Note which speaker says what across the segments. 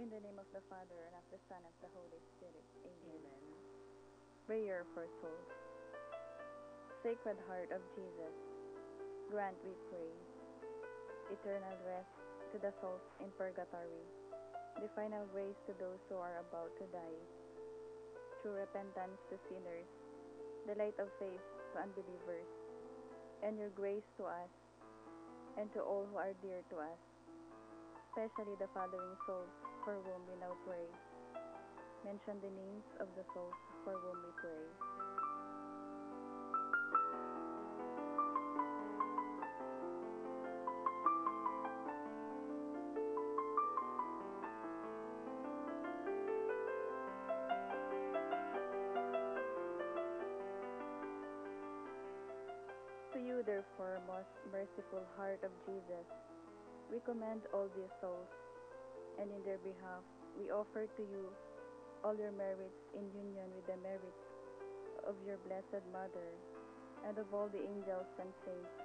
Speaker 1: In the name of the Father, and of the Son, and of the Holy Spirit. Amen.
Speaker 2: Amen.
Speaker 1: Prayer for souls. Sacred Heart of Jesus, grant, we pray, eternal rest to the souls in purgatory, the final grace to those who are about to die, true repentance to sinners, the light of faith to unbelievers, and your grace to us and to all who are dear to us, especially the following souls for whom we now pray. Mention the names of the souls for whom we pray. To you, therefore, most merciful Heart of Jesus, we commend all these souls, and in their behalf we offer to you all your merits in union with the merits of your Blessed Mother and of all the angels and saints,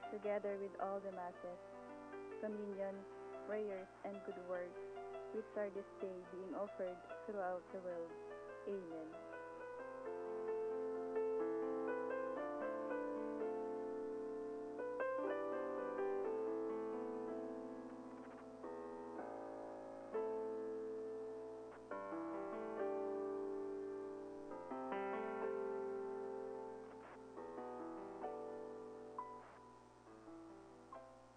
Speaker 1: together with all the masses, communions, prayers, and good works, which are this day being offered throughout the world. Amen.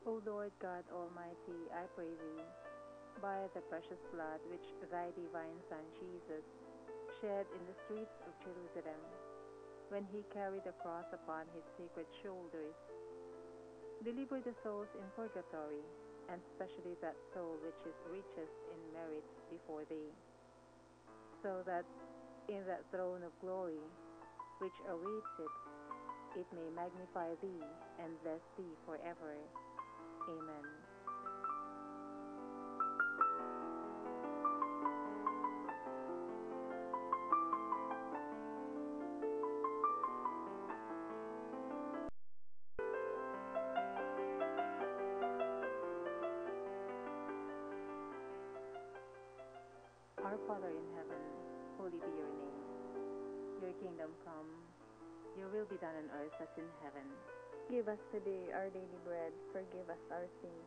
Speaker 2: O Lord God Almighty, I pray thee, by the precious blood which thy divine Son Jesus shed in the streets of Jerusalem, when he carried the cross upon his sacred shoulders, deliver the souls in purgatory, and especially that soul which is richest in merits before thee, so that in that throne of glory which awaits it, it may magnify thee and bless thee forever. Amen. Our Father in heaven, holy be your name. Your kingdom come, your will be done on earth as in heaven.
Speaker 1: Give us today our daily bread. Forgive us our sins,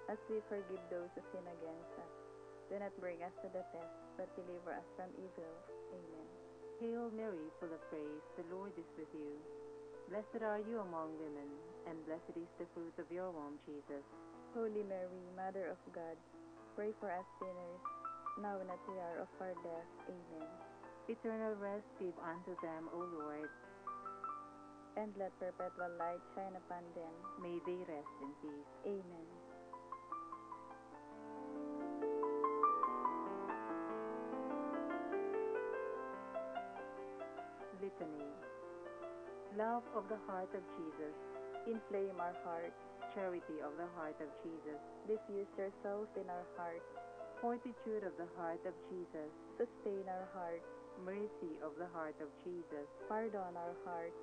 Speaker 1: as we forgive those who sin against us. Do not bring us to the test, but deliver us from evil. Amen.
Speaker 2: Hail Mary, full of grace, the Lord is with you. Blessed are you among women, and blessed is the fruit of your womb, Jesus.
Speaker 1: Holy Mary, Mother of God, pray for us sinners, now and at the hour of our death. Amen.
Speaker 2: Eternal rest give unto them, O Lord.
Speaker 1: And let perpetual light shine upon them.
Speaker 2: May they rest in peace.
Speaker 1: Amen.
Speaker 2: Litany. Love of the heart of Jesus.
Speaker 1: Inflame our hearts.
Speaker 2: Charity of the heart of Jesus.
Speaker 1: Diffuse yourself in our hearts.
Speaker 2: Fortitude of the heart of Jesus.
Speaker 1: Sustain our hearts.
Speaker 2: Mercy of the heart of Jesus.
Speaker 1: Pardon our hearts.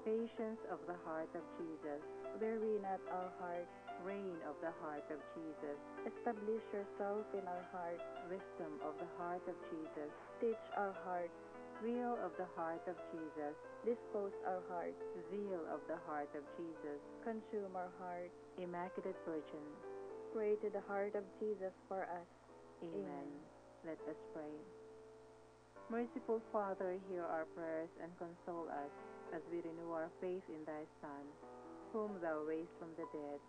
Speaker 2: Patience of the heart of Jesus.
Speaker 1: Weary not our hearts.
Speaker 2: Reign of the heart of Jesus.
Speaker 1: Establish yourself in our hearts.
Speaker 2: Wisdom of the heart of Jesus.
Speaker 1: Teach our hearts.
Speaker 2: Will of the heart of Jesus.
Speaker 1: Dispose our hearts.
Speaker 2: Zeal of the heart of Jesus.
Speaker 1: Consume our hearts.
Speaker 2: Immaculate Virgin.
Speaker 1: Pray to the heart of Jesus for us.
Speaker 2: Amen. Let us pray. Merciful Father, hear our prayers and console us as we renew our faith in thy Son, whom thou raised from the dead.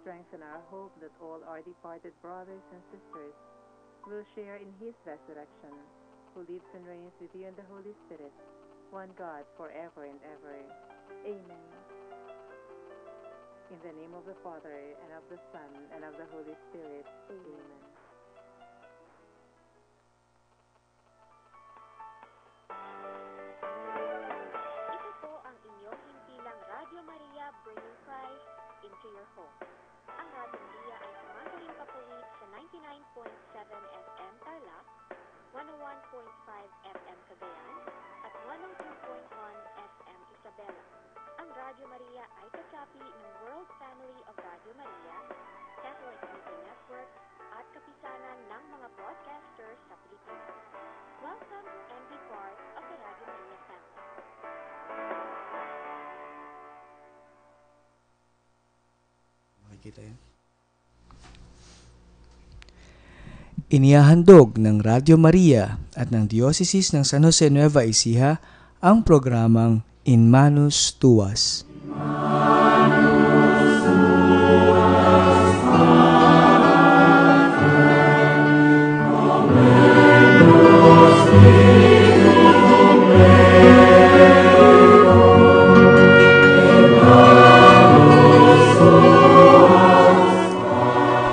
Speaker 2: Strengthen our hope that all our departed brothers and sisters will share in his resurrection, who lives and reigns with you in the Holy Spirit, one God, forever and ever.
Speaker 1: Amen.
Speaker 2: In the name of the Father, and of the Son, and of the Holy Spirit. Amen.
Speaker 3: Ito po ang inyong himpilang Radio Maria bringing Christ into your home. Ang Radio Maria ay tumataling papawid sa 99.7 FM Tarlac, 101.5 FM Cagayan, at 102.1 FM Isabela. Ang Radio Maria ay kasapi ng World Family of Radio Maria Satellite Media Network at kapisanan ng mga broadcasters sa Pilipinas. Welcome and be part of the Radio Maria family.
Speaker 4: Makikita yan. Inihahandog ng Radio Maria at ng Diocese ng San Jose Nueva Ecija ang programang In Manus Tuas.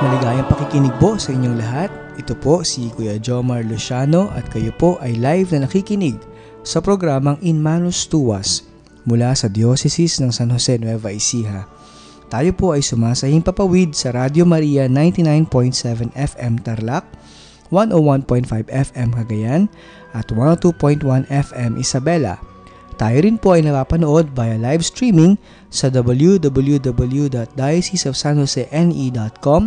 Speaker 4: Maligayang pakikinig po sa inyong lahat. Ito po si Kuya Jomar Luciano at kayo po ay live na nakikinig sa programang In Manus Tuas mula sa Diocese ng San Jose Nueva Ecija. Tayo po ay sumasahing papawid sa Radio Maria 99.7 FM Tarlac, 101.5 FM Cagayan at 102.1 FM Isabela. Tayo rin po ay napapanood via live streaming sa www.dioceseofsanjosene.com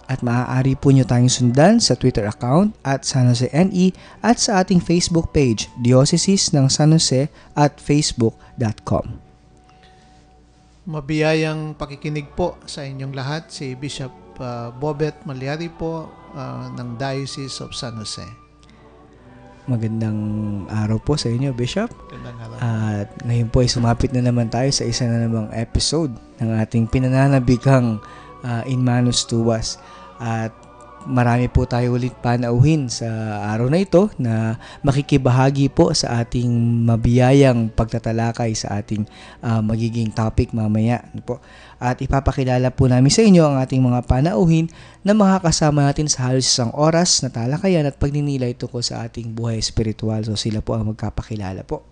Speaker 4: at maaari po nyo tayong sundan sa Twitter account at San Jose NE at sa ating Facebook page, Diocese ng San Jose at facebook.com.
Speaker 5: Mabiyayang pakikinig po sa inyong lahat si Bishop Bobet Malyari po ng Diocese of San Jose.
Speaker 4: Magandang araw po sa inyo, Bishop.
Speaker 5: Magandang araw.
Speaker 4: At ngayon po ay sumapit na naman tayo sa isa na namang episode ng ating pinananabighang In Manus Tuas. At marami po tayo ulit panauhin sa araw na ito na makikibahagi po sa ating mabiyayang pagtatalakay sa ating magiging topic mamaya po. At ipapakilala po namin sa inyo ang ating mga panauhin na makakasama natin sa halos isang oras na talakayan at pagninilay tungkol sa ating buhay espiritual. So sila po ang magkapakilala po.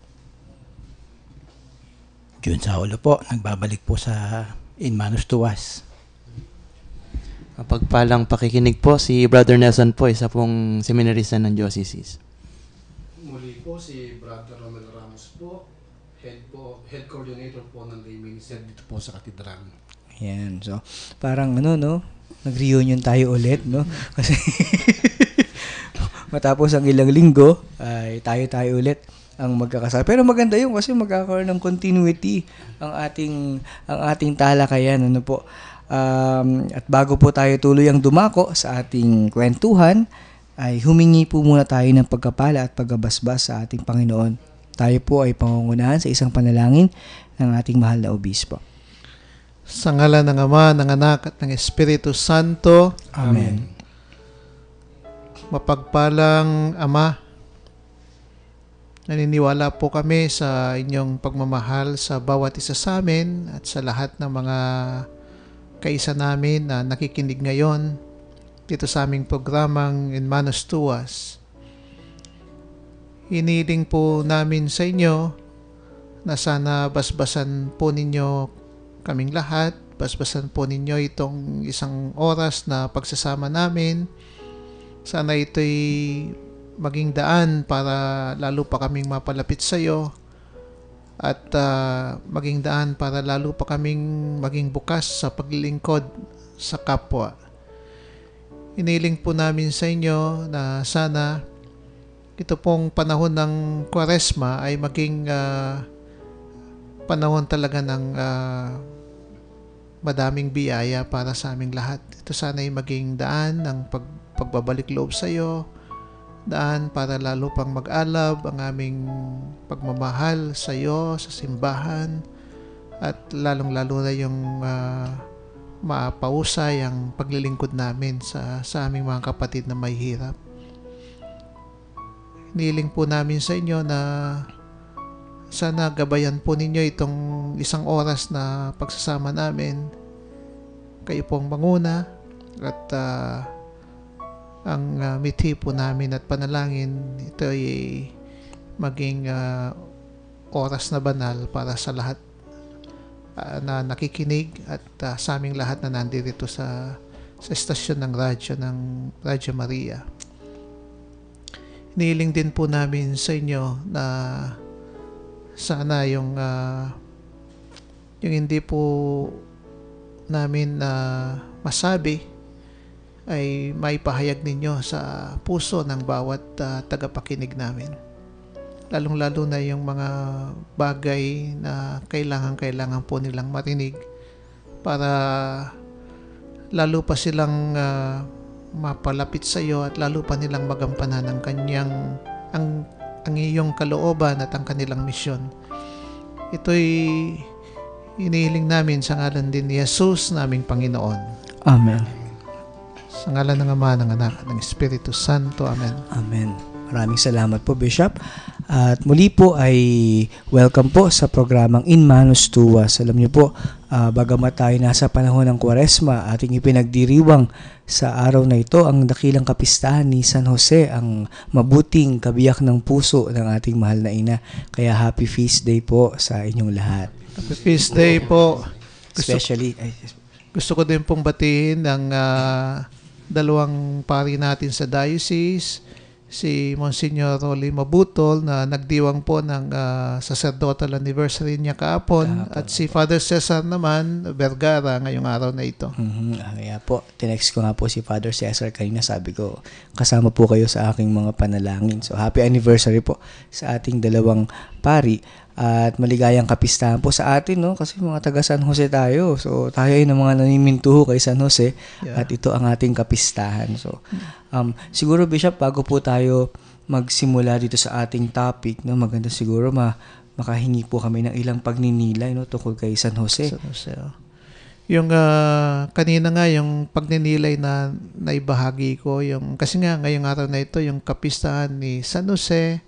Speaker 6: Jun Saulo po, nagbabalik po sa In Manus Tuas.
Speaker 7: Pagpalang pakikinig po, si Brother Nelson po, isa pong seminarista ng Diocese.
Speaker 8: Muli po si Brother Romel Ramos po, head coordinator po ng lay minister dito po sa katedral.
Speaker 4: Ayan, so parang nag-reunion tayo ulit, no? Kasi matapos ang ilang linggo, ay tayo ulit ang magkakasama. Pero maganda yun kasi magkakaroon ng continuity ang ating talakayan, ano po. At bago po tayo tuluyang dumako sa ating kwentuhan, ay humingi po muna tayo ng pagkapala at paggabasbas sa ating Panginoon. Tayo po ay pangungunahan sa isang panalangin ng ating mahal na obispo.
Speaker 5: Sa ngalan ng Ama, ng Anak at ng Espiritu Santo.
Speaker 4: Amen.
Speaker 5: Mapagpalang Ama, naniniwala po kami sa inyong pagmamahal sa bawat isa sa amin at sa lahat ng mga kaisa namin na nakikinig ngayon dito sa aming programang In Manus Tuas. Hiniling po namin sa inyo na sana basbasan po ninyo kaming lahat, basbasan po ninyo itong isang oras na pagsasama namin. Sana ito'y maging daan para lalo pa kaming mapalapit sa iyo at maging daan para lalo pa kaming maging bukas sa paglilingkod sa kapwa. Iniling po namin sa inyo na sana ito pong panahon ng Kwaresma ay maging panahon talaga ng madaming biyaya para sa aming lahat. Ito sana ay maging daan ng pagbabalik loob sa iyo, daan para lalo pang mag-alab ang aming pagmamahal sa iyo, sa simbahan, at lalong-lalo na yung mapausay ang paglilingkod namin sa aming mga kapatid na may hirap. Niling po namin sa inyo na sana gabayan po ninyo itong isang oras na pagsasama namin. Kayo pong manguna at ang mithi po namin at panalangin, ito ay maging oras na banal para sa lahat na nakikinig at sa aming lahat na nandito sa estasyon ng radyo ng Radyo Maria. Hiniling din po namin sa inyo na sana yung hindi po namin masabi ay maipahayag ninyo sa puso ng bawat tagapakinig namin. Lalong-lalo na yung mga bagay na kailangan po nilang marinig para lalo pa silang mapalapit sa iyo at lalo pa nilang magampanan ang iyong kalooban at ang kanilang misyon. Ito'y inihiling namin sa ngalan din ni Jesus, naming Panginoon.
Speaker 4: Amen.
Speaker 5: Sa ngalan ng Ama, ng Anak, ng Espiritu Santo. Amen.
Speaker 4: Amen. Maraming salamat po, Bishop. At muli po ay welcome po sa programang In Manus Tuwas. Alam niyo po, bagamat tayo nasa panahon ng Kwaresma, ating ipinagdiriwang sa araw na ito ang dakilang kapistahan ni San Jose, ang mabuting kabiyak ng puso ng ating mahal na ina. Kaya happy feast day po sa inyong lahat.
Speaker 5: Happy feast day po.
Speaker 4: Especially,
Speaker 5: Gusto ko din pong batiin ang dalawang pari natin sa diocese, si Monsignor Rolly Mabutol na nagdiwang po ng sacerdotal anniversary niya kahapon, at si Father Cesar naman Vergara ngayong araw na ito.
Speaker 4: Kaya po, tinext ko nga po si Father Cesar kanina, sabi ko kasama po kayo sa aking mga panalangin. So happy anniversary po sa ating dalawang pari. At maligayang kapistahan po sa atin, no? Kasi mga taga San Jose tayo. So, tayo ay ng mga nanimintuho kay San Jose. Yeah. At ito ang ating kapistahan. So, siguro, Bishop, bago po tayo magsimula dito sa ating topic, no? Maganda siguro makahingi po kami ng ilang pagninilay, no? Tungkol kay San Jose.
Speaker 5: San Jose, oh. Yung kanina nga, yung pagninilay na naibahagi ko, kasi nga ngayong araw na ito, yung kapistahan ni San Jose,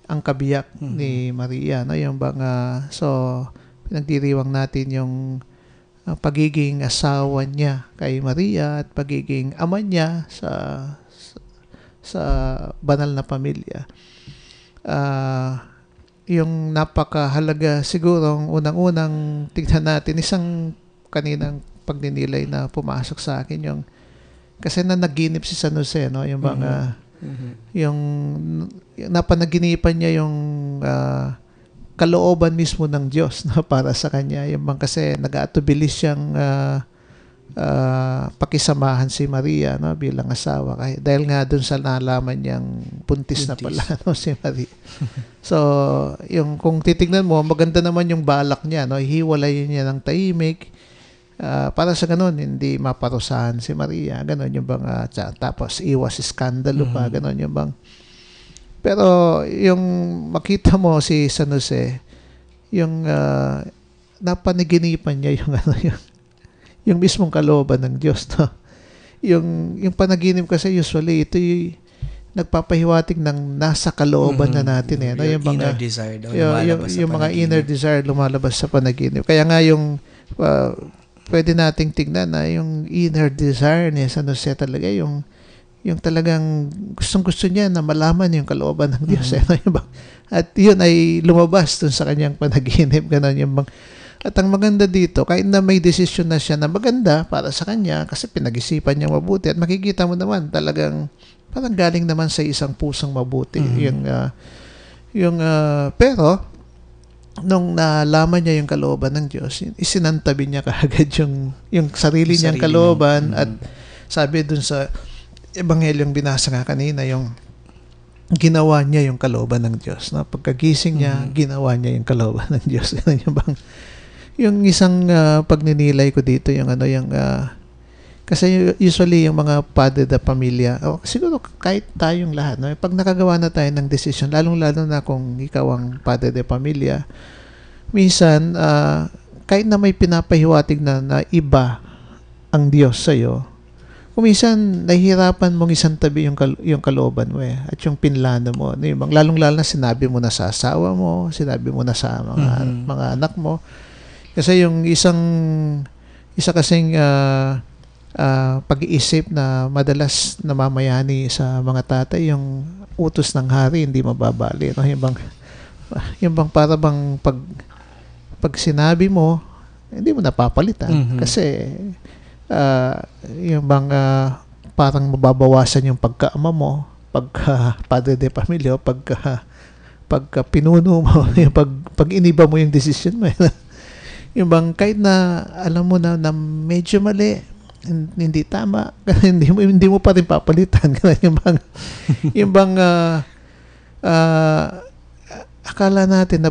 Speaker 5: ang kabiyak ni Maria, no? Yung bang so pinagdiriwang natin yung pagiging asawa niya kay Maria at pagiging ama niya sa banal na pamilya. Yung napakahalaga siguro unang-unang tignan natin, isang kaninang pagninilay na pumasok sa akin, yung kasi na naginip si San Jose, no? Yung bang yung napanaginipan niya yung kalooban mismo ng Diyos, no, para sa kanya. Yung bang kasi nag-aatubilis siyang pakisamahan si Maria, no, bilang asawa, dahil nga dun sa nalaman niyang buntis na pala, no, si Maria. So yung kung titignan mo, maganda naman yung balak niya, no, hiwalayin niya ng tahimik para sa ganun hindi maparusahan si Maria, ganun yung bang tapos iwas iskandalo pa, ganun yung bang. Pero yung makita mo si San Jose, yung napanaginipan niya yung yung mismong kalooban ng Diyos, no? Yung panaginip kasi usually ito yung nagpapahiwatig ng nasa kalooban na natin, no? Yung mga
Speaker 4: inner desire
Speaker 5: yung mga inner desire lumalabas sa panaginip. Kaya nga yung pwede nating tignan na yung inner desire ni San Jose talaga, yung talagang gustong-gusto niya na malaman yung kalooban ng Diyos. At yun ay lumabas dun sa kanyang panaginip. Ganun yung bang. At ang maganda dito, kahit na may desisyon na siya na maganda para sa kanya, kasi pinag-isipan niya mabuti, at makikita mo naman talagang parang galing naman sa isang pusong mabuti. Pero nung nalaman niya yung kalooban ng Diyos, isinantabi niya kaagad yung sarili niyang kalooban. At sabi dun sa Ebanghelyong binasa nga kanina, yung ginawa niya yung kalooban ng Diyos. No? Pagkagising niya, ginawa niya yung kalooban ng Diyos. Yung isang pagninilay ko dito, yung kasi usually yung mga padre de pamilya, siguro kahit tayong lahat, no? Pag nakagawa na tayo ng decision, lalong-lalo na kung ikaw ang padre de pamilya, minsan, kahit na may pinapahiwatig na iba ang Diyos sa'yo, kung minsan nahihirapan mong isang tabi yung kalooban mo, at yung pinlano mo. Lalong-lalo na sinabi mo na sa asawa mo, sinabi mo na sa mga anak mo. Kasi yung isa kasing pag-iisip na madalas namamayani sa mga tatay, yung utos ng hari hindi mababali, no? Yung bang para bang pag sinabi mo, hindi mo napapalitan, kasi yung bang parang mababawasan yung pagkaama mo, pagka padre de pamilya, pagka pinuno mo, yung pag iniba mo yung decision mo. Yung bang kahit na alam mo na medyo mali, hindi tama, hindi mo pa rin papalitan. yung bang akala natin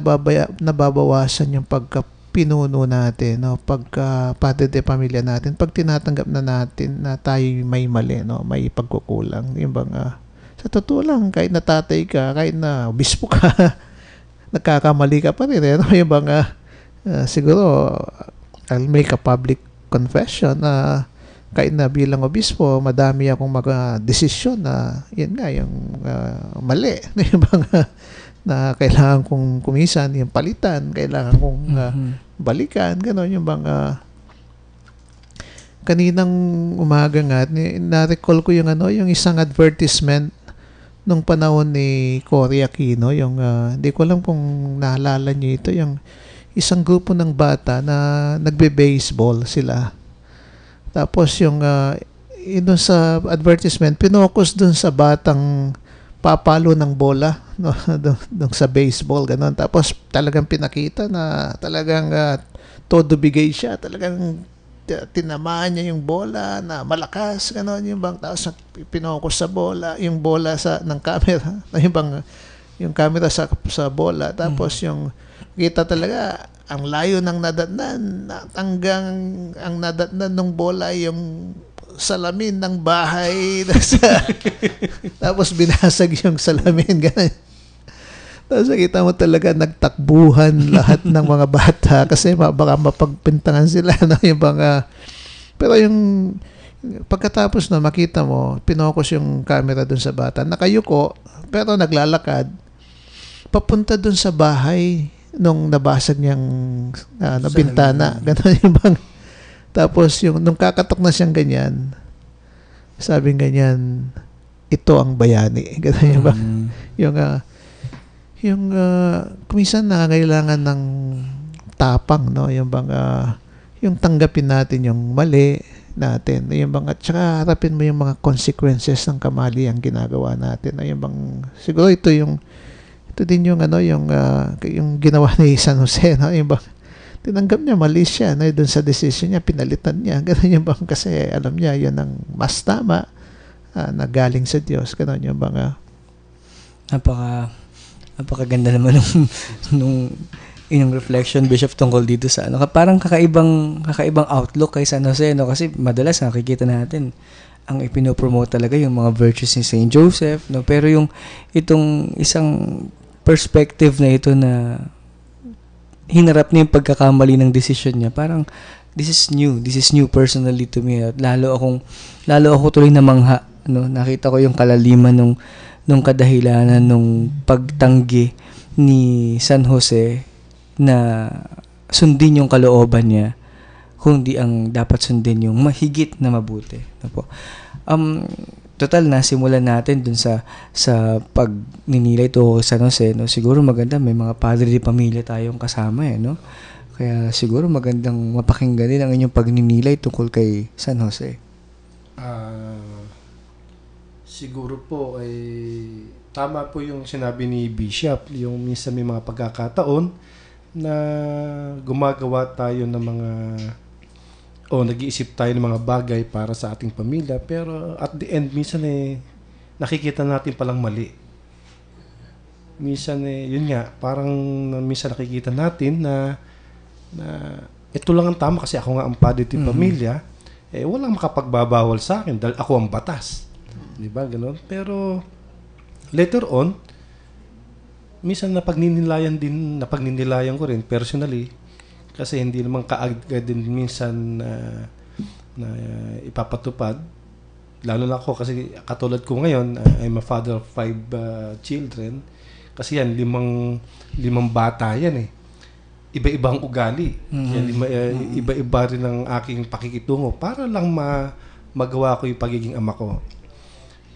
Speaker 5: nababawasan yung pagka-pinuno natin, no? Pagka padre de pamilya natin, pag tinatanggap na natin na tayo may mali, no? May pagkukulang. Yung bang sa totoo lang, kahit na tatay ka, kahit na obispo ka, nagkakamali ka pa rin. No? Yung bang siguro, I'll make a public confession na kahit na bilang obispo, madami akong mga desisyon na yun nga, yung mali. Yung bang na kailangan kong kumisan, yung palitan, kailangan kong balikan, gano'n. Yung bang kaninang umaga nga, na-recall ko yung yung isang advertisement nung panahon ni Cory Aquino, yung hindi ko alam kung naalala niyo ito, yung isang grupo ng bata na nagbe-baseball sila. Tapos yung doon sa advertisement, pinokus doon sa batang papalo ng bola, no? Doon sa baseball, gano'n. Tapos talagang pinakita na talagang todo bigay siya, talagang tinamaan niya yung bola na malakas, gano'n, yung bang tapos pinokus sa bola, yung bola ng camera, yung camera sa bola, tapos yung kita talaga ang layo ng nadatnan, hanggang ang nadatnan ng bola yung salamin ng bahay. Tapos binasag yung salamin, gano'n. Tapos nakita mo talaga nagtakbuhan lahat ng mga bata kasi baka mapagpintangan sila, no? Yung mga, pero yung pagkatapos na makita mo, pinokus yung camera dun sa bata, nakayuko pero naglalakad papunta dun sa bahay nung nabasag niyang bintana, gano'n yung bang. Tapos yung nung kakatok na siyang ganyan, sabing ganyan, ito ang bayani, gano'n yung bang. Yung kuminsan nangangailangan ng tapang, no? Yung bang yung tanggapin natin yung mali natin, yung bang, at saka harapin mo yung mga consequences ng kamali ang ginagawa natin. Yung bang siguro ito din yung yung ginawa ni San Jose, no? Yung bang tinanggap niya mali siya, no? Doon sa decision niya, pinalitan niya, gano'n yung bang, kasi alam niya yun ang mas tama na galing sa Diyos, gano'n yung bang
Speaker 4: napakaganda naman nung inyong reflection, Bishop, tungkol dito sa parang kakaibang outlook kay San Jose, no? Kasi madalas nakikita natin ang ipinopromote talaga yung mga virtues ni Saint Joseph, no? Pero itong isang perspective na ito na hinarap niya yung pagkakamali ng decision niya, parang this is new personally to me. At lalo ako tuloy namangha, no? Nakita ko yung kalaliman nung kadahilanan nung pagtanggi ni San Jose na sundin yung kalooban niya, kundi ang dapat sundin yung mahigit na mabuti. Po. Total, nasimulan natin dun sa pagninilay to San Jose, no? Siguro maganda may mga padre de pamilya tayong kasama, no? Kaya siguro magandang mapakinggan din ang inyong pagninilay tungkol kay San Jose.
Speaker 8: Siguro po ay tama po yung sinabi ni Bishop, yung minsan may mga pagkakataon na gumagawa tayo ng mga nag-iisip tayo ng mga bagay para sa ating pamilya, pero at the end minsan nakikita natin palang mali. Minsan yun nga, parang minsan nakikita natin na ito lang ang tama kasi ako nga ang padre ng pamilya, walang makapagbabawal sa akin dahil ako ang batas. Diba, gano'n? Pero later on, minsan napagninilayan ko rin personally, kasi hindi naman kaagad din minsan na ipapatupad. Lalo na ako kasi katulad ko ngayon, I'm a father of 5 children. Kasi yan, limang bata yan eh. Iba-ibang ugali. Yan, iba-iba rin ang aking pakikitungo para lang magawa ko yung pagiging ama ko.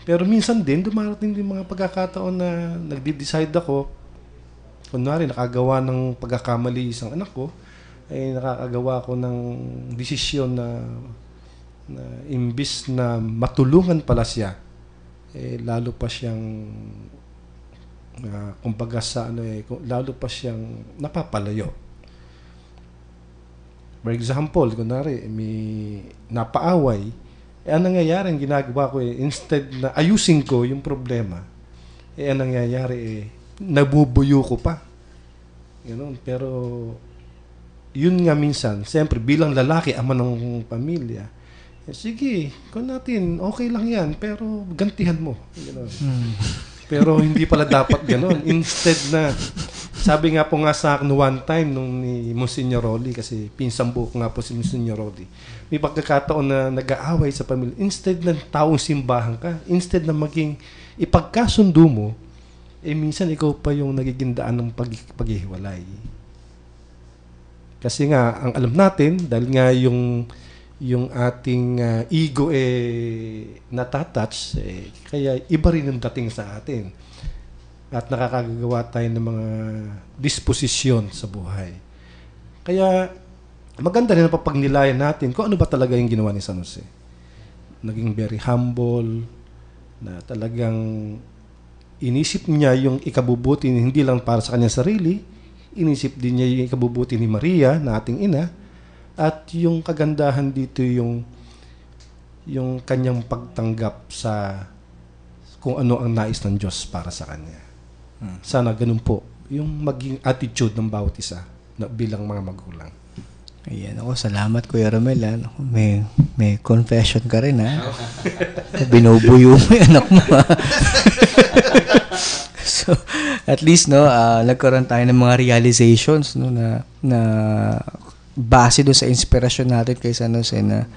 Speaker 8: Pero minsan din, dumarating din mga pagkakataon na nagde-decide ako, kunwari nakagawa ng pagkakamali isang anak ko, ay nakakagawa ko ng desisyon na imbis na matulungan pala siya, lalo pa siyang kumbaga lalo pa siyang napapalayo. For example, kunwari, may napaaway, ang nangyayari, ang ginagawa ko instead na ayusin ko yung problema, ang nangyayari nabubuyo ko pa. Ganun. Pero, yun nga minsan, siyempre, bilang lalaki, ama ng pamilya, sige, kung natin, okay lang yan, pero gantihan mo. Ganun. Pero hindi pala dapat ganun. Instead na, sabi nga po nga sa akin one time nung ni Monsignor Rolly, kasi pinsan po nga po si Monsignor Rolly, may pagkakataon na nag-aaway sa pamilya. Instead na taong simbahan ka, instead na maging ipagkasundo mo, minsan ikaw pa yung nagiging daan ng paghihiwalay. Kasi nga, ang alam natin, dahil nga yung ating ego natatouch, kaya iba rin yung dating sa atin. At nakakagawa tayo ng mga disposisyon sa buhay. Kaya maganda rin ang papagnilayan natin kung ano ba talaga yung ginawa ni San Jose. Naging very humble, na talagang inisip niya yung ikabubuti hindi lang para sa kanyang sarili, inisip din niya yung ikabubuti ni Maria, na ating ina, at yung kagandahan dito yung kanyang pagtanggap sa kung ano ang nais ng Diyos para sa kanya. Sana ganun po yung maging attitude ng bawat isa na bilang mga magulang.
Speaker 4: Ayan ako, salamat Kuya Romel. May confession ka rin, ha? Binubuyo mo yung anak mo, ha? So, at least, no, nagkaroon tayo ng mga realizations, no, na base doon sa inspirasyon natin kay San Jose na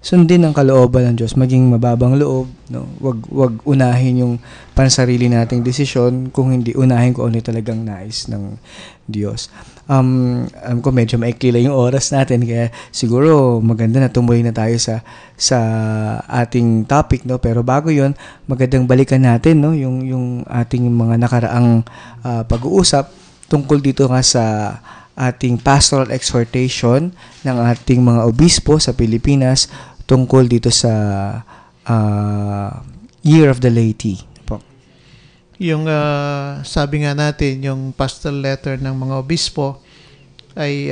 Speaker 4: sundin ang kalooban ng Diyos, maging mababang loob, no? Wag unahin yung pansarili nating desisyon, kung hindi unahin ko ano talagang nais ng Diyos. Alam ko medyo maikli lang yung oras natin, kaya siguro maganda na tumuloy na tayo sa ating topic, no? Pero bago yon, magandang balikan natin, no, yung ating mga nakaraang pag-uusap tungkol dito nga sa ating pastoral exhortation ng ating mga obispo sa Pilipinas tungkol dito sa Year of the Laity.
Speaker 5: Yung sabi nga natin, yung pastoral letter ng mga obispo ay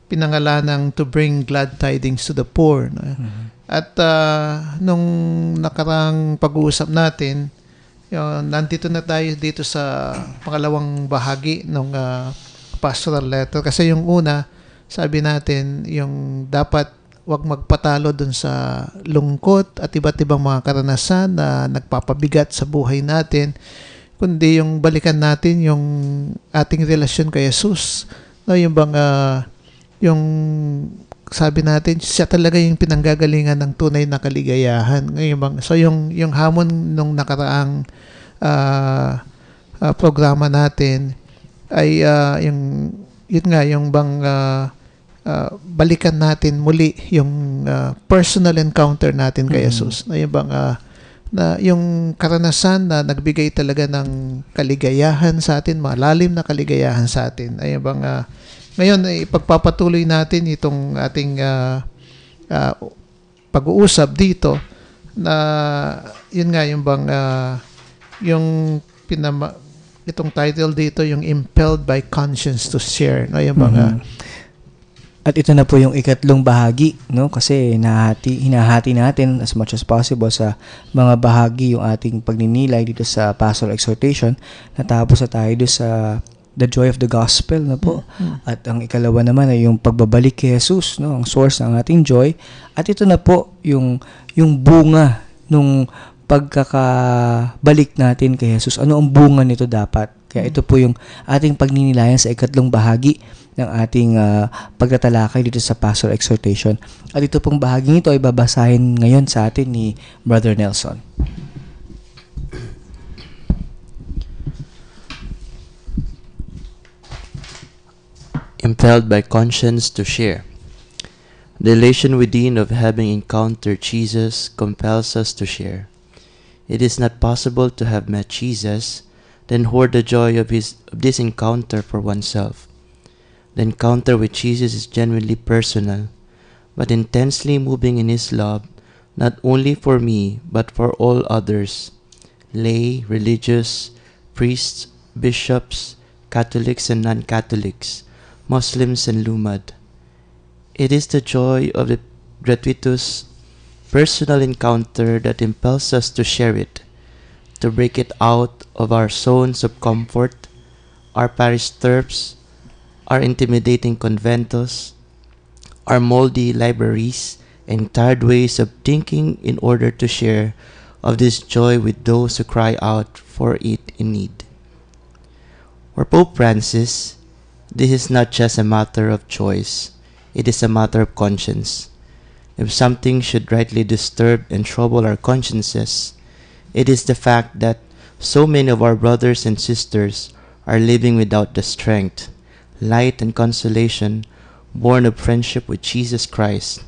Speaker 5: pinangalanang to bring glad tidings to the poor. No? Mm-hmm. At nung nakarang pag-uusap natin, nandito na tayo dito sa pangalawang bahagi ng pastoral letter. Kasi yung una, sabi natin, yung dapat wag magpatalo dun sa lungkot at iba't ibang mga karanasan na nagpapabigat sa buhay natin, kundi yung balikan natin yung ating relasyon kay Jesus. No, yung bang yung sabi natin, siya talaga yung pinanggagalingan ng tunay na kaligayahan. So yung hamon nung nakaraang programa natin ay yung bang balikan natin muli yung personal encounter natin kay Jesus. Na yung bang na yung karanasan na nagbigay talaga ng kaligayahan sa atin, malalim na kaligayahan sa atin. Ay bang ngayon ipagpapatuloy natin itong ating pag-uusap dito na yun nga yung bang yung itong title dito, yung Impelled by Conscience to Share. No, yung bang
Speaker 4: at ito na po yung ikatlong bahagi, no? Kasi hinahati natin as much as possible sa mga bahagi yung ating pagninilay dito sa pastoral exhortation. Natapos na tayo doon sa the joy of the gospel, na po. At ang ikalawa naman ay yung pagbabalik kay Jesus, no? Ang source ng ating joy. At ito na po yung bunga nung pagkakabalik natin kay Jesus. Ano ang bunga nito dapat? Kaya ito po yung ating pagninilayan sa ikatlong bahagi ng ating pagtatalakay dito sa pastoral exhortation. At ito pong bahaging ito ay babasahin ngayon sa atin ni Brother Nelson.
Speaker 7: Impelled by conscience to share. The elation within of having encountered Jesus compels us to share. It is not possible to have met Jesus, then hoard the joy of this encounter for oneself. The encounter with Jesus is genuinely personal, but intensely moving in His love, not only for me, but for all others, lay, religious, priests, bishops, Catholics and non-Catholics, Muslims and Lumad. It is the joy of the gratuitous personal encounter that impels us to share it, to break it out of our zones of comfort, our parish turfs, our intimidating conventos, our moldy libraries, and tired ways of thinking in order to share of this joy with those who cry out for it in need. For Pope Francis, this is not just a matter of choice, it is a matter of conscience. If something should rightly disturb and trouble our consciences, it is the fact that so many of our brothers and sisters are living without the strength, light, and consolation born of friendship with Jesus Christ,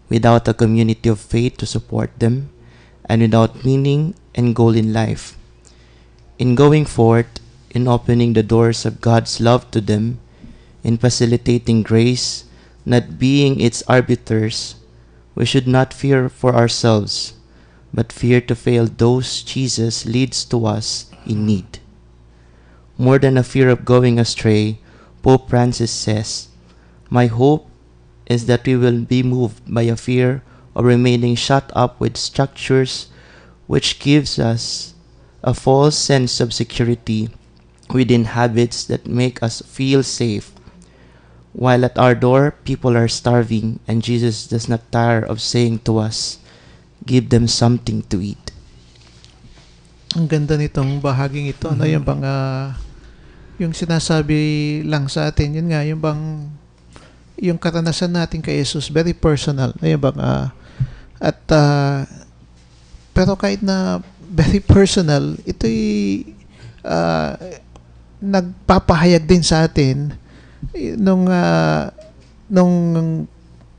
Speaker 7: without a community of faith to support them, and without meaning and goal in life. In going forth, in opening the doors of God's love to them, in facilitating grace, not being its arbiters, we should not fear for ourselves, but fear to fail those Jesus leads to us in need. More than a fear of going astray, Pope Francis says, "My hope is that we will be moved by a fear of remaining shut up with structures which gives us a false sense of security within habits that make us feel safe. While at our door, people are starving, and Jesus does not tire of saying to us, 'Give them something to eat.'"
Speaker 5: Ang ganda nitong bahaging ito, no? Yung bang yung sinasabi lang sa atin, yun nga, yung bang yung karanasan natin kay Jesus, very personal. No? Yung bang pero kahit na very personal, ito'y nagpapahayag din sa atin nung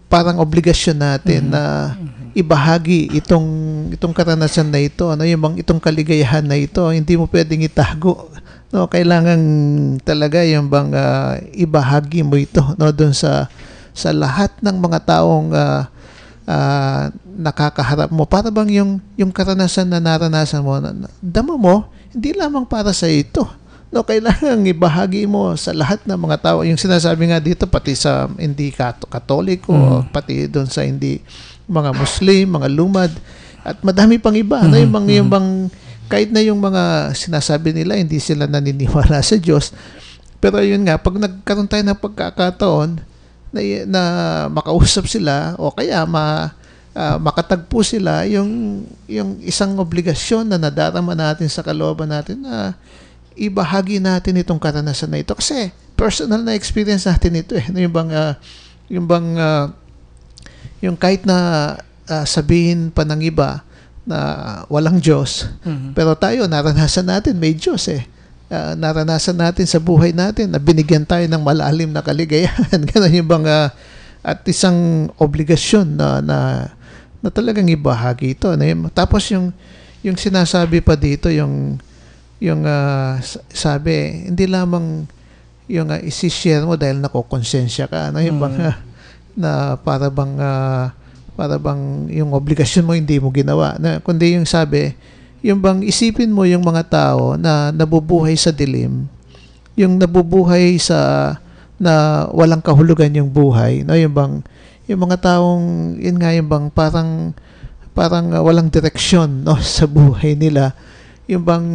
Speaker 5: parang obligasyon natin na ibahagi itong karanasan na ito, ano yung itong kaligayahan na ito, hindi mo pwedeng itago, no? Kailangan talaga yung bang ibahagi mo ito, no, doon sa lahat ng mga taong nakakaharap mo, para bang yung karanasan na naranasan mo, dama mo, hindi lamang para sa ito, no, kailangan ibahagi mo sa lahat ng mga tao. Yung sinasabi nga dito, pati sa hindi Katoliko, pati doon sa hindi mga Muslim, mga lumad, at madami pang iba. No? Yung bang, kahit na yung mga sinasabi nila, hindi sila naniniwala sa Diyos. Pero yun nga, pag nagkaroon tayo ng pagkakataon na makausap sila, o kaya makatagpo sila, yung isang obligasyon na nadarama natin sa kalooban natin na ibahagi natin itong karanasan na ito, kasi personal na experience natin ito yung kahit na sabihin pa ng iba na walang Diyos, pero tayo naranasan natin may Diyos naranasan natin sa buhay natin na binigyan tayo ng malalim na kaligayahan. Ganun yung at isang obligasyon na talagang ibahagi ito. Tapos yung sinasabi pa dito, yung sabi, hindi lamang yung isi-share mo dahil nakokonsensya ka, yung na para bang yung obligasyon mo hindi mo ginawa, kundi yung sabi, yung bang isipin mo yung mga tao na nabubuhay sa dilim, yung nabubuhay na walang kahulugan yung buhay, no? Yung mga taong yun nga, yung bang parang walang direksyon, no, sa buhay nila. Yung bang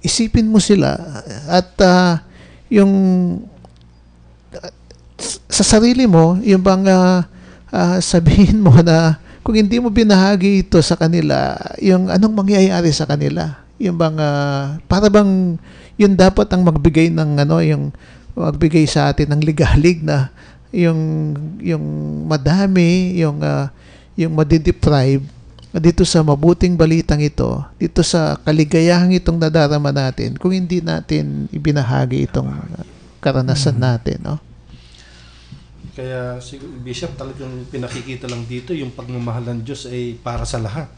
Speaker 5: isipin mo sila at yung sa sarili mo, yung bang sabihin mo na kung hindi mo binahagi ito sa kanila, yung anong mangyayari sa kanila. Yung bang para bang yun dapat ang magbigay ng yung magbigay sa atin ng ligalig na yung madami, yung madideprive dito sa mabuting balitang ito, dito sa kaligayahang itong nadarama natin, kung hindi natin ibinahagi itong karanasan natin, no?
Speaker 8: Kaya Bishop, talagang pinakikita lang dito yung pagmamahal ng Diyos ay para sa lahat.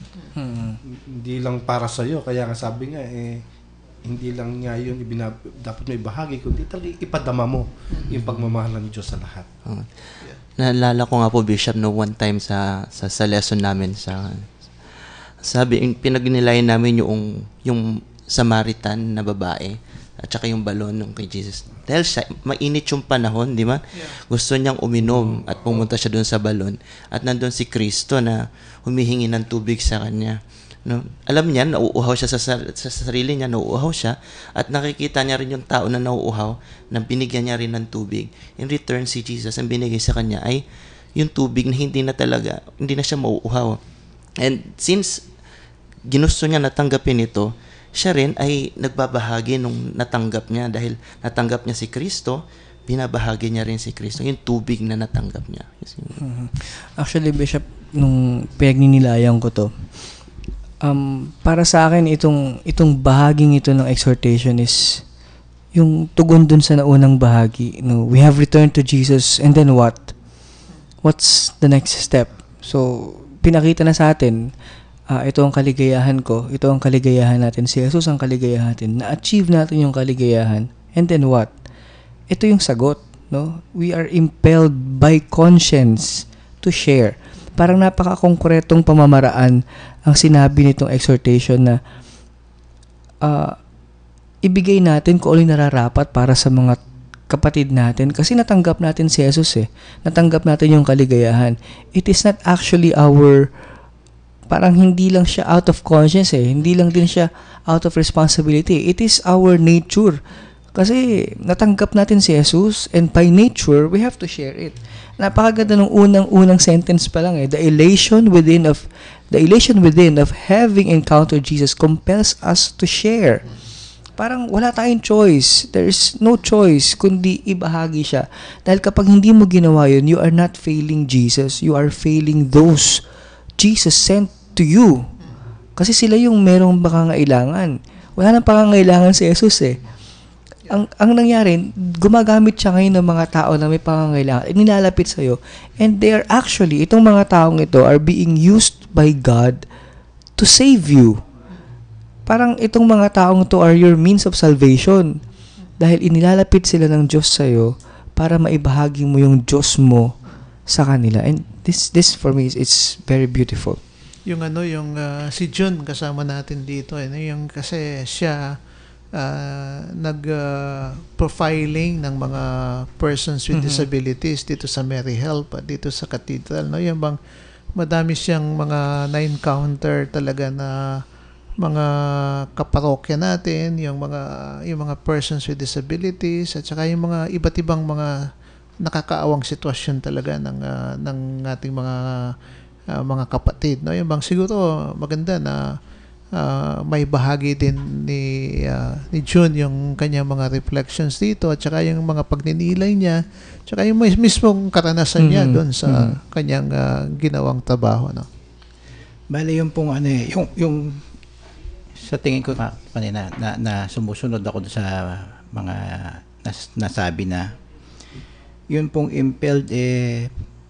Speaker 8: Hindi lang para sa iyo. Kaya nga sabi nga hindi lang nga yun dapat may bahagi, kundi talagang ipadama mo yung pagmamahal ng Diyos sa lahat.
Speaker 7: Naalala ko nga po, Bishop, no, one time sa lesson namin sabi, pinagnilay namin yung Samaritan na babae at saka yung balon nung kay Jesus. Dahil mainit yung panahon, di ba? Gusto niyang uminom at pumunta siya doon sa balon. At nandun si Kristo na humihingi ng tubig sa kanya. No? Alam niya, nauuhaw siya sa sarili niya, nauuhaw siya. At nakikita niya rin yung tao na nauuhaw, na binigyan niya rin ng tubig. In return, si Jesus, ang binigay sa kanya ay yung tubig na hindi na siya mauuhaw. And since ginusto niya natanggapin ito, siya rin ay nagbabahagi nung natanggap niya dahil natanggap niya si Kristo, binabahagi niya rin si Kristo, yung tubig na natanggap niya.
Speaker 4: Actually, Bishop, nung pinagninilayan ko to, para sa akin, itong bahaging ito ng exhortation is yung tugon dun sa naunang bahagi. No, we have returned to Jesus, and then what? What's the next step? So, pinakita na sa atin, ito ang kaligayahan ko, ito ang kaligayahan natin, si Jesus ang kaligayahan natin, na-achieve natin yung kaligayahan, and then what? Ito yung sagot, no? We are impelled by conscience to share. Parang napaka-konkretong pamamaraan ang sinabi nitong exhortation na ibigay natin kung ano yung nararapat para sa mga kapatid natin kasi natanggap natin si Jesus natanggap natin yung kaligayahan. It is not actually parang hindi lang siya out of conscience hindi lang din siya out of responsibility. It is our nature. Kasi natanggap natin si Jesus and by nature, we have to share it. Napakaganda nung unang sentence pa lang The elation within of having encountered Jesus compels us to share. Parang wala tayong choice. There is no choice kundi ibahagi siya. Dahil kapag hindi mo ginawa yun, you are not failing Jesus. You are failing those Jesus sent to you. Kasi sila yung merong pangangailangan. Wala nang pangangailangan si Jesus Ang nangyari, gumagamit siya ngayon ng mga tao na may pangangailangan, nilalapit sa'yo. And they are actually, itong mga taong ito are being used by God to save you. Parang itong mga taong to are your means of salvation. Dahil inilalapit sila ng Diyos sa'yo para maibahagi mo yung Diyos mo sa kanila. And this for me, it's very beautiful.
Speaker 5: Yung si John kasama natin dito, yung kasi siya nag-profiling ng mga persons with disabilities dito sa Mary Help at dito sa Cathedral, no? Yung bang madami siyang mga na-encounter talaga na mga kaparokya natin, yung mga persons with disabilities at saka yung mga iba't ibang mga nakakaawang sitwasyon talaga ng ating mga kapatid, no? Yung bang siguro maganda na may bahagi din ni June yung kanyang mga reflections dito at saka yung mga pagninilay niya at saka yung mismong karanasan niya doon sa kanyang ginawang trabaho, no?
Speaker 6: Bale yung pong yung sa tingin ko kanina na sumusunod ako sa mga nasabi na yun pong impelled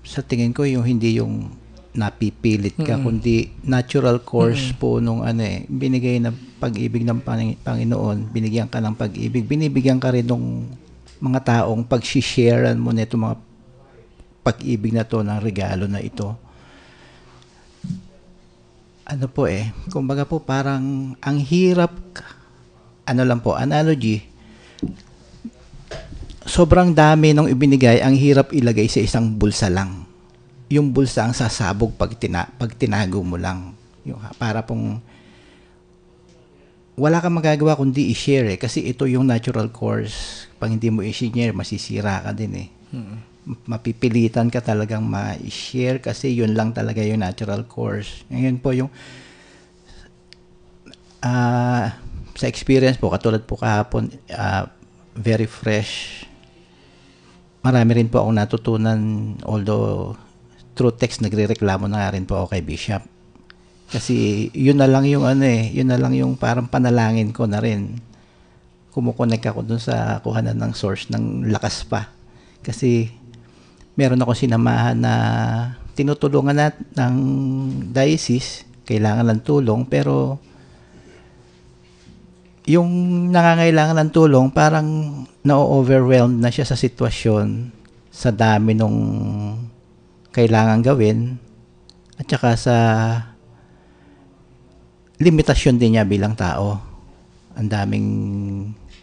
Speaker 6: sa tingin ko yung hindi yung napipilit ka kundi natural course po nung binigay na pag-ibig ng Panginoon, binigyan ka ng pag-ibig, binibigyan ka rin ng mga taong pag-sharean mo nito mga pag-ibig na to ng regalo na ito. Kumbaga po parang ang hirap analogy, sobrang dami nung ibinigay, ang hirap ilagay sa isang bulsa lang. Yung bulsa ang sasabog pag tinago mo lang. Para pong wala kang magagawa kundi i-share kasi ito yung natural course. Pag hindi mo i-share, masisira ka din Mapipilitan ka talagang ma-share kasi yun lang talaga yung natural course. Ngayon po yung sa experience po, katulad po kahapon, very fresh. Marami rin po akong natutunan, although through text nagrereklamo na rin po ako kay Bishop. Kasi yun na lang yung yun na lang yung parang panalangin ko na rin. Kumukonek ako dun sa kuhanan ng source ng lakas pa. Kasi meron ako sinamahan na tinutulungan ng diocese, kailangan ng tulong, pero yung nangangailangan ng tulong parang na-overwhelmed na siya sa sitwasyon, sa dami nung kailangan gawin at saka sa limitasyon din niya bilang tao. Ang daming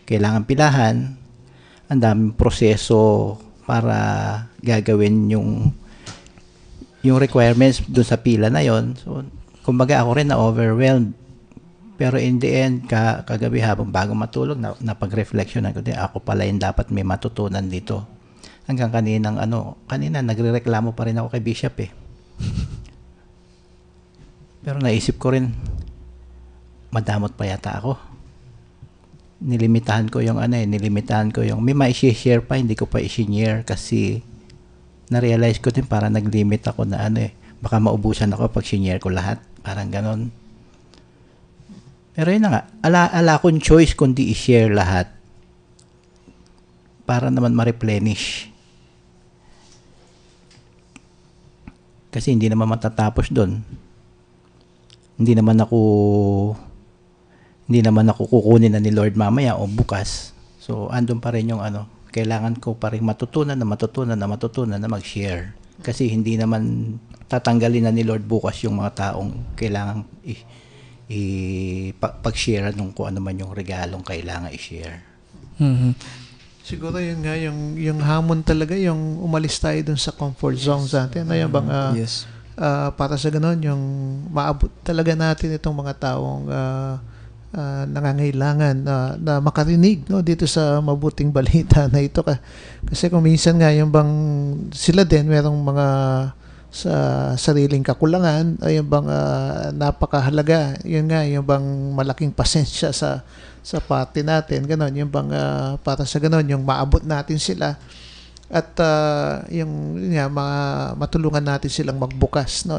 Speaker 6: kailangan pilahan, ang daming proseso para gagawin yung requirements doon sa pila na yon. So, kumbaga ako rin na-overwhelmed. Pero in the end, kagabi habang bago matulog, napag-reflection ako din, ako pala yung dapat may matutunan dito. Hanggang kanina nagrereklamo pa rin ako kay Bishop eh. Pero naisip ko rin, madamot pa yata ako. Nilimitahan ko yung may ma-share pa, hindi ko pa i-share kasi na-realize ko din para nag-limit ako na baka maubusan ako pag share ko lahat. Parang ganon. Pero yun na nga, ala akong choice kundi i-share lahat para naman ma-replenish. Kasi hindi naman matatapos doon. Hindi naman ako kukunin na ni Lord mamaya o bukas. So, andun pa rin yung kailangan ko pa rin matutunan na mag-share. Kasi hindi naman tatanggalin na ni Lord bukas yung mga taong kailangan pag-share nung kung ano man yung regalong kailangan i-share.
Speaker 4: Mhm.
Speaker 5: Siguro yun nga, yung hamon talaga, yung umalis tayo dun sa comfort zone natin. Yung bang,
Speaker 4: Yes.
Speaker 5: para sa ganun, yung maabot talaga natin itong mga taong nangangailangan na makarinig dito sa mabuting balita na ito. Kasi kung minsan nga, yung bang sila din, merong mga sa sariling kakulangan, ay yung bang napakahalaga. Yun nga, yung bang malaking pasensya sa party natin, ganon, yung bang para sa ganon, yung maabot natin sila at yung nga, matulungan natin silang magbukas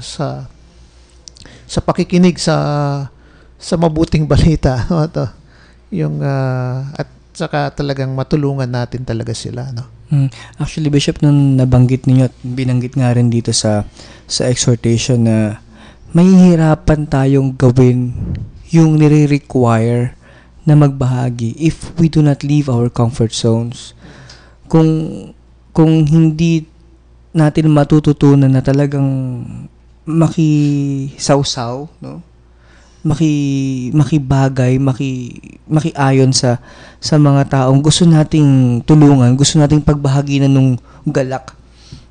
Speaker 5: sa pakikinig sa mabuting balita, yung at saka talagang matulungan natin talaga sila,
Speaker 4: Actually, Bishop, nung nabanggit ninyo at binanggit nga rin dito sa exhortation na mahihirapan tayong gawin yung nire-require na magbahagi if we do not leave our comfort zones. Kung hindi natin matututunan na talagang makisawsaw, makibagay, makiayon sa mga taong gusto nating tulungan, gusto nating pagbahaginan nung galak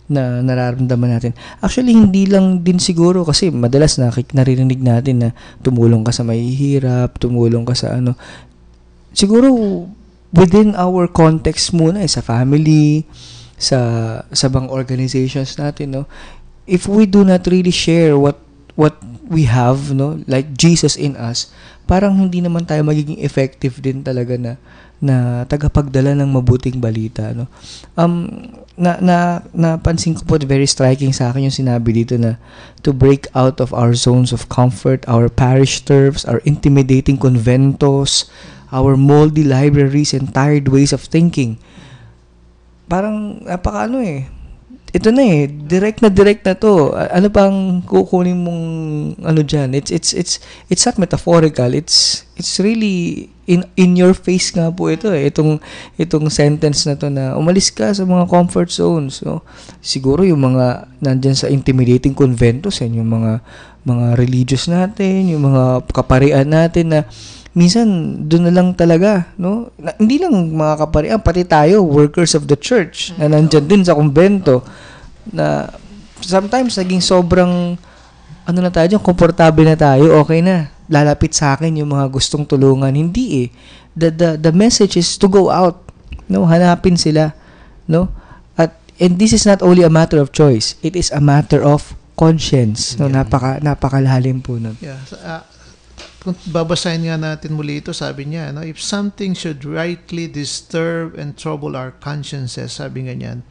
Speaker 4: na nararamdaman natin. Actually, hindi lang din siguro kasi madalas naririnig natin na tumulong ka sa mahihirap, tumulong ka sa siguro within our context muna, sa family, sa bang organizations natin, if we do not really share what we have, like Jesus in us, parang hindi naman tayo magiging effective din talaga na tagapagdala ng mabuting balita, napansin ko po, very striking sa akin yung sinabi dito na to break out of our zones of comfort, our parish turfs, our intimidating conventos, our moldy libraries and tired ways of thinking. Parang napaka ito na direct na to. Ano pang kukunin mong dyan? It's not metaphorical. It's really in your face nga po ito itong sentence na to na umalis ka sa mga comfort zones. Siguro yung mga nandyan sa intimidating conventos, yung mga religious natin, yung mga kaparian natin na minsan doon na lang talaga, hindi lang mga kaparian, pati tayo, workers of the church, na nandyan din sa kumbento, na sometimes naging sobrang na tayo dyan, komportable na tayo, okay na, lalapit sa akin yung mga gustong tulungan. Hindi the message is to go out, hanapin sila, and this is not only a matter of choice, it is a matter of conscience. Napakalalim po nun.
Speaker 5: Yeah. Kung babasahin nga natin muli ito, sabi niya, if something should rightly disturb and trouble our consciences, sabi nga niyan,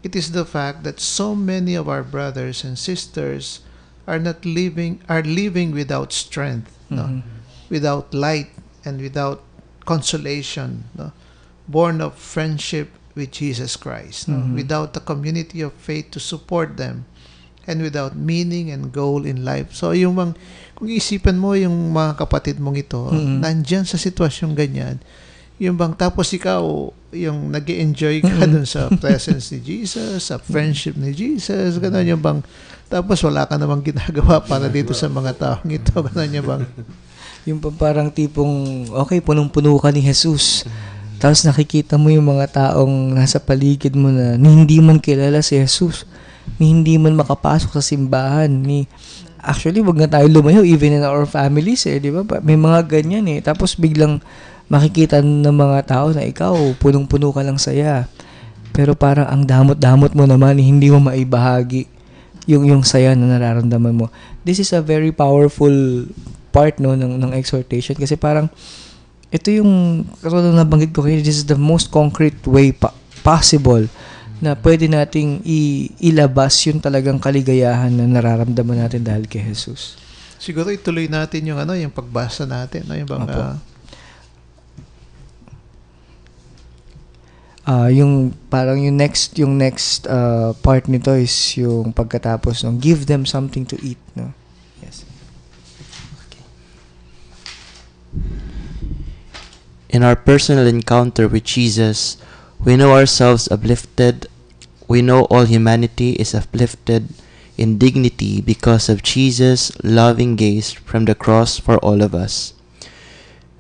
Speaker 5: it is the fact that so many of our brothers and sisters are living without strength, without light and without consolation, born of friendship with Jesus Christ, without a community of faith to support them, and without meaning and goal in life. So kung isipan mo yung mga kapatid mong ito, nandyan sa sitwasyong ganyan, yung bang tapos ikaw yung nag-enjoy ka dun sa presence ni Jesus, sa friendship ni Jesus, gano'n yung bang tapos wala ka namang ginagawa para dito sa mga taong ito, gano'n yung bang
Speaker 4: Yung parang tipong, okay, punong-puno ka ni Jesus. Tapos nakikita mo yung mga taong nasa paligid mo na hindi man kilala si Jesus, hindi man makapasok sa simbahan, actually, wag na tayo lumayo, even in our families, di ba? May mga ganyan Tapos biglang makikita ng mga tao na ikaw, punong-puno ka lang saya. Pero parang ang damot-damot mo naman, hindi mo maibahagi yung saya na nararamdaman mo. This is a very powerful part ng exhortation kasi parang ito yung katulad na nabanggit ko kayo, this is the most concrete way possible na pwede nating ilabas yung talagang kaligayahan na nararamdaman natin dahil kay Jesus.
Speaker 5: Siguro ituloy natin yung yung pagbasa natin, yung bang
Speaker 4: yung parang yung next part nito is yung pagkatapos ng give them something to eat, no? Yes.
Speaker 7: Okay. In our personal encounter with Jesus, we know ourselves uplifted. We know all humanity is uplifted in dignity because of Jesus' loving gaze from the cross for all of us.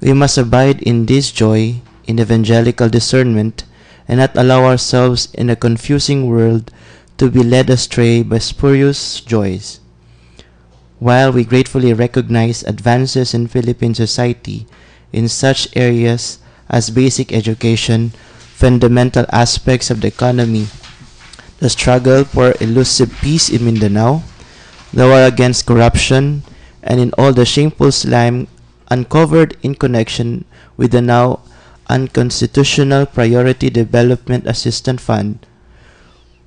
Speaker 7: We must abide in this joy, in evangelical discernment, and not allow ourselves in a confusing world to be led astray by spurious joys. While we gratefully recognize advances in Philippine society in such areas as basic education, fundamental aspects of the economy, the struggle for elusive peace in Mindanao, the war against corruption, and in all the shameful slime uncovered in connection with the now unconstitutional Priority Development Assistance Fund,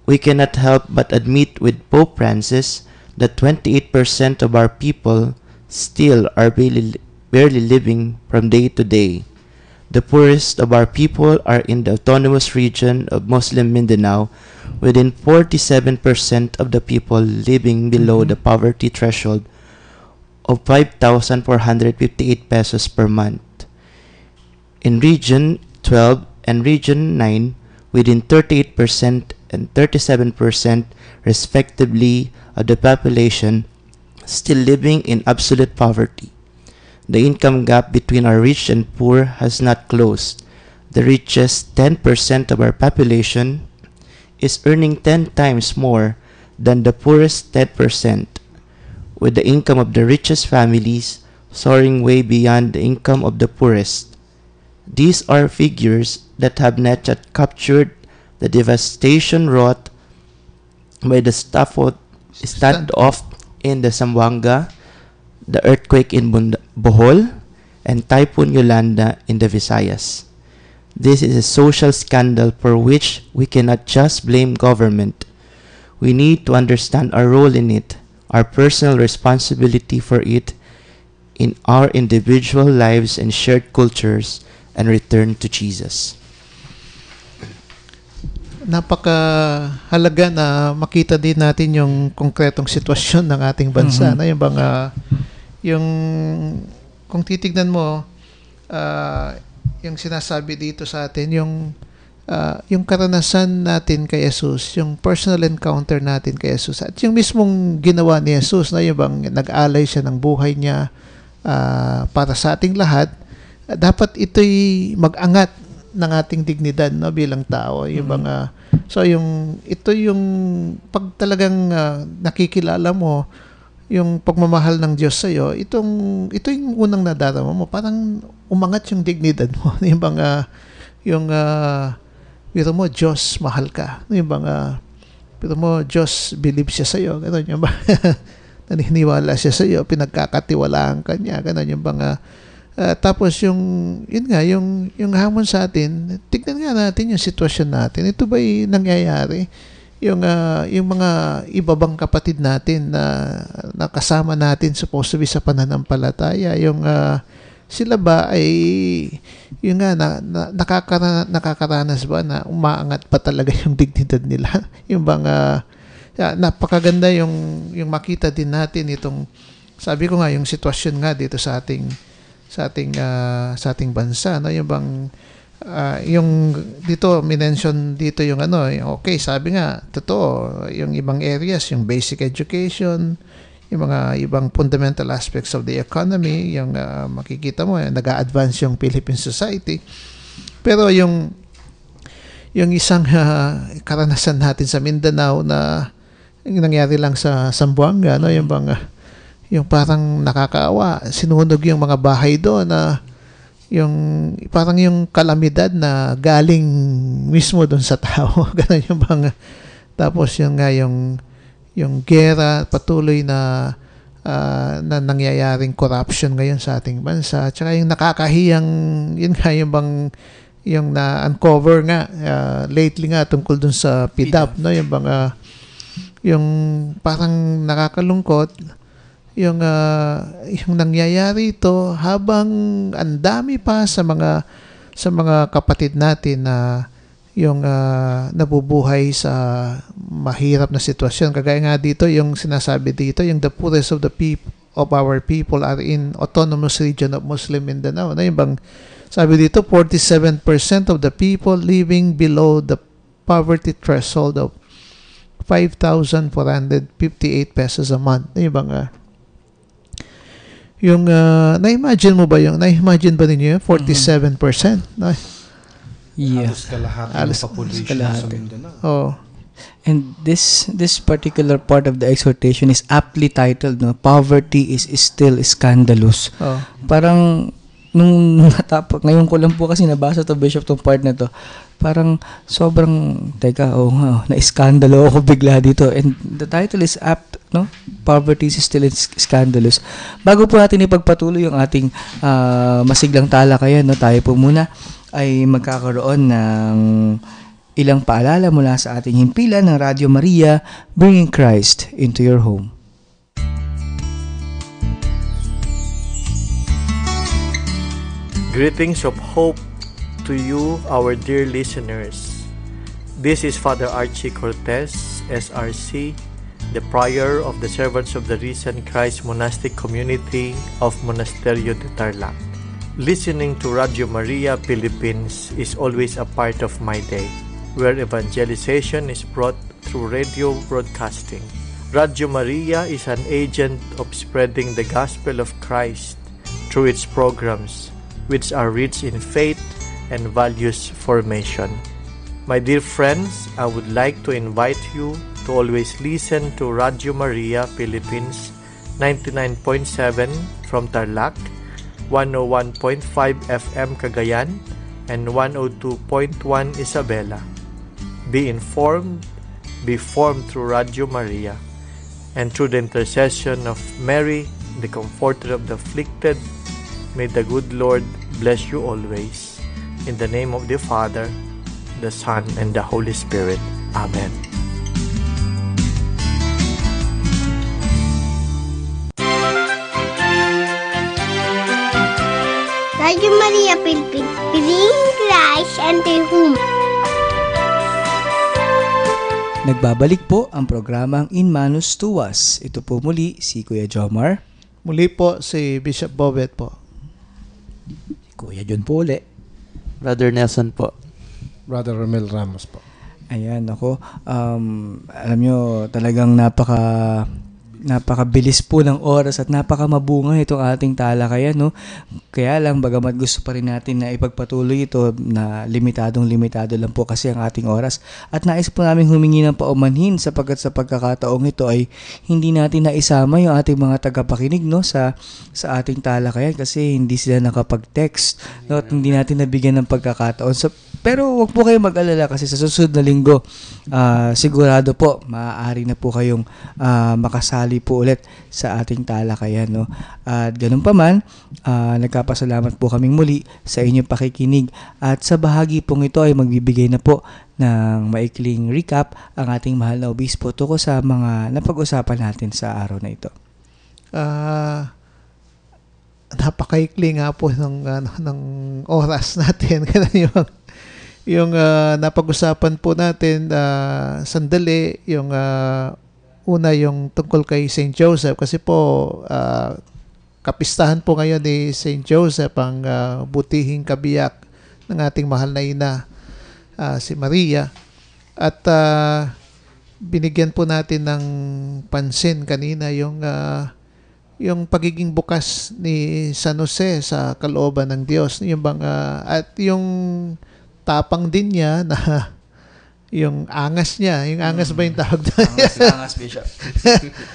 Speaker 7: we cannot help but admit with Pope Francis that 28% of our people still are barely living from day to day. The poorest of our people are in the autonomous region of Muslim Mindanao, within 47% of the people living below the poverty threshold of 5,458 pesos per month. In Region 12 and Region 9, within 38% and 37% respectively of the population still living in absolute poverty. The income gap between our rich and poor has not closed. The richest 10% of our population is earning 10 times more than the poorest 10%, with the income of the richest families soaring way beyond the income of the poorest. These are figures that have not yet captured the devastation wrought by the standoff in the Zamboanga, the earthquake in Bohol, and Typhoon Yolanda in the Visayas. This is a social scandal for which we cannot just blame government. We need to understand our role in it, our personal responsibility for it in our individual lives and shared cultures, and return to Jesus.
Speaker 5: Napakahalaga na makita din natin yung konkretong sitwasyon ng ating bansa. Na yung bang kung titignan mo yung sinasabi dito sa atin, yung karanasan natin kay Jesus, yung personal encounter natin kay Jesus, at yung mismong ginawa ni Jesus, na yung bang nag-alay siya ng buhay niya para sa ating lahat, dapat ito'y mag-angat ng ating dignidad, no, bilang tao. Yung bang so ito yung pag talagang nakikilala mo yung pagmamahal ng Diyos sa iyo, ito yung unang nadarama mo, parang umangat yung dignidad mo. Yung bang pero mo Diyos mahal ka. Yung bang pero mo Diyos believe siya sa iyo. Ganun yung ba? Naniniwala siya sa iyo, pinagkakatiwalaan ka niya. Ganun yung bang tapos yung hamon sa atin, tignan nga natin yung sitwasyon natin. Ito ba'y nangyayari? Yung mga ibabang kapatid natin na kasama natin supposed to be sa pananampalataya, sila ba ay yung nakakaranas ba na umaangat pa talaga yung dignidad nila? Yung bang napakaganda yung makita din natin itong, sabi ko nga, yung sitwasyon nga dito sa ating bansa, no, yung bang yung dito minention dito yung okay, sabi nga totoo, yung ibang areas, yung basic education, yung mga ibang fundamental aspects of the economy, yung makikita mo, nag-a-advance yung Philippine society. Pero yung isang karanasan natin sa Mindanao na yung nangyari lang sa Zamboanga, no? Yung parang nakakaawa, sinunog yung mga bahay doon na parang yung kalamidad na galing mismo doon sa tao. Ganun yung tapos yung gera, patuloy na nangyayaring corruption ngayon sa ating bansa. Tsaka yung nakakahiyang, yun nga yung na-uncover nga lately nga tungkol dun sa PDAP, no? Yung parang nakakalungkot, yung nangyayari ito habang ang dami pa sa mga kapatid natin na yung nabubuhay sa mahirap na sitwasyon. Kagaya nga dito, yung sinasabi dito, yung the poorest of our people are in autonomous region of Muslim Mindanao. Na yung sabi dito, 47% of the people living below the poverty threshold of 5,458 pesos a month. Na yung na-imagine ba ninyo yung 47%? No?
Speaker 4: Yeah.
Speaker 8: Halos kalahati ng population sa Mindanao.
Speaker 5: Oh.
Speaker 4: And this particular part of the exhortation is aptly titled, no? Poverty is still scandalous.
Speaker 5: Oh.
Speaker 4: Parang nung natapos, ngayon ko lang po kasi nabasa to, Bishop, tong part na to. Parang sobrang, na-iskandalo ako bigla dito. And the title is apt, no? Poverty is still scandalous. Bago po natin ipagpatuloy yung ating masiglang talakayan, no? Tayo po muna ay magkakaroon ng ilang paalala mula sa ating himpilan ng Radio Maria, Bringing Christ into Your Home.
Speaker 9: Greetings of hope to you, our dear listeners. This is Father Archie Cortez, SRC, the prior of the Servants of the Risen Christ Monastic Community of Monasterio de Tarlac. Listening to Radio Maria Philippines is always a part of my day, where evangelization is brought through radio broadcasting. Radio Maria is an agent of spreading the gospel of Christ through its programs, which are rich in faith and values formation. My dear friends, I would like to invite you to always listen to Radio Maria Philippines 99.7 from Tarlac, 101.5 FM Cagayan, and 102.1 Isabela. Be informed, be formed through Radio Maria, and through the intercession of Mary, the Comforter of the afflicted. May the good Lord bless you always. In the name of the Father, the Son, and the Holy Spirit. Amen.
Speaker 10: Radio Maria Philippines, bringing Christ into your home.
Speaker 4: Nagbabalik po ang programang In Manus Tuas. Ito po muli si Kuya Jomar.
Speaker 5: Muli po si Bishop Bobet po.
Speaker 4: Kuya John po uli.
Speaker 7: Brother Nelson po.
Speaker 8: Brother Romel Ramos po.
Speaker 4: Ayan, ako. Alam nyo, talagang napakabilis po ng oras at napakamabunga itong ating talakayan, no? Kaya lang, bagamat gusto pa rin natin na ipagpatuloy ito, na limitado lang po kasi ang ating oras. At nais po namin humingi ng paumanhin sapagkat sa pagkakataong ito ay hindi natin naisama yung ating mga tagapakinig, no? Sa ating talakayan kasi hindi sila nakapag-text, no? At hindi natin nabigyan ng pagkakataon. Pero huwag po kayong mag-alala kasi sa susunod na linggo, sigurado po, maaari na po kayong makasali po ulit sa ating talakayan, no? At ganun pa man, nagkapasalamat po kaming muli sa inyong pakikinig at sa bahagi pong ito ay magbibigay na po ng maikling recap ang ating mahal na obispo tungkol sa mga napag-usapan natin sa araw na ito.
Speaker 5: Napakaikli nga po ng oras natin. yung napag-usapan po natin sandali, yung una yung tungkol kay St. Joseph kasi po kapistahan po ngayon ni St. Joseph ang butihing kabiyak ng ating mahal na ina, si Maria. At binigyan po natin ng pansin kanina yung pagiging bukas ni San Jose sa kalooban ng Diyos, yung bang at yung tapang din niya na yung angas niya, yung angas ba yung tawag doon?
Speaker 4: Angas, Bishop.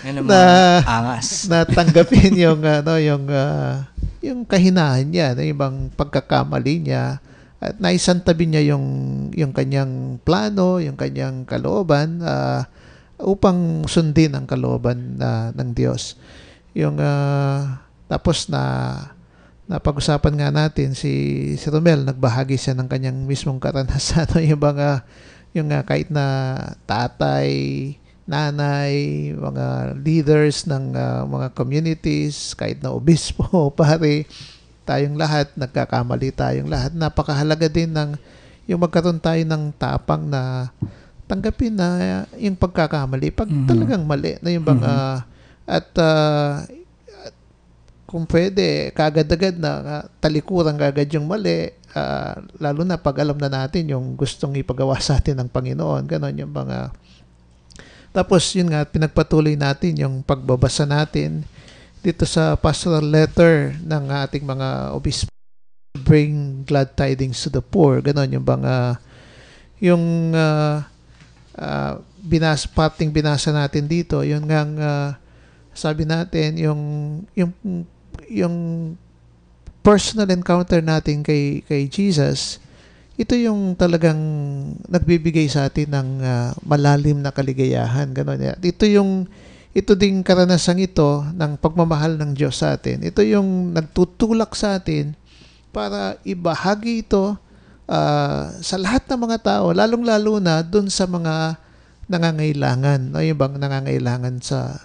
Speaker 4: Yan ang mga angas.
Speaker 5: Na tanggapin yung yung kahinahan niya, yung bang pagkakamali niya, at naisantabi niya yung kanyang plano, yung kanyang kalooban upang sundin ang kalooban ng Diyos. Yung tapos napag-usapan nga natin si Romel, nagbahagi siya ng kanyang mismong karanasan, yung kahit na tatay, nanay, mga leaders ng mga communities, kahit na obispo, pare, tayong lahat, nagkakamali tayong lahat. Napakahalaga din yung magkaroon tayo ng tapang na tanggapin na yung pagkakamali. Pag talagang mali, na yung kung pwede, kagad-agad na talikuran kagad yung mali, lalo na pag alam na natin yung gustong ipagawa sa atin ng Panginoon. Ganon yung tapos yun nga, pinagpatuloy natin yung pagbabasa natin dito sa pastoral letter ng ating mga obispo, bring glad tidings to the poor. Ganon yung parting binasa natin dito, yun nga sabi natin yung personal encounter natin kay Jesus, ito yung talagang nagbibigay sa atin ng malalim na kaligayahan. Ganon. Ito ding karanasang ito ng pagmamahal ng Diyos sa atin. Ito yung nagtutulak sa atin para ibahagi ito sa lahat ng mga tao, lalong-lalo na dun sa mga nangangailangan, no? Yung bang nangangailangan sa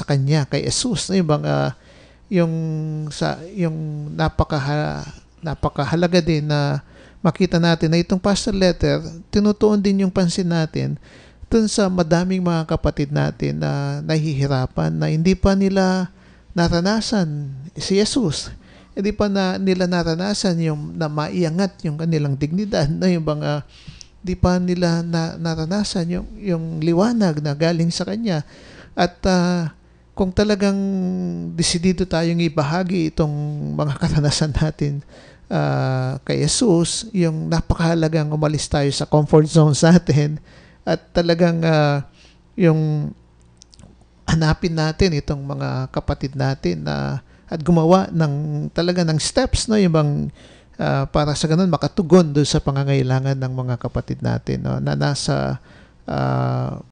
Speaker 5: Kanya, kay Jesus, no? Yung napakahalaga din na makita natin na itong pastoral letter, tinutuon din yung pansin natin dun sa madaming mga kapatid natin na nahihirapan, na hindi pa nila naranasan si Jesus. Hindi pa nila naranasan yung na maiangat yung kanilang dignidad, na yung di pa nila naranasan yung liwanag na galing sa Kanya. At kung talagang desidido tayong ibahagi itong mga karanasan natin kay Jesus, yung napakahalagang umalis tayo sa comfort zone natin at talagang yung hanapin natin itong mga kapatid natin at gumawa talaga ng steps, no, yung bang para sa ganun makatugon doon sa pangangailangan ng mga kapatid natin, no, na nasa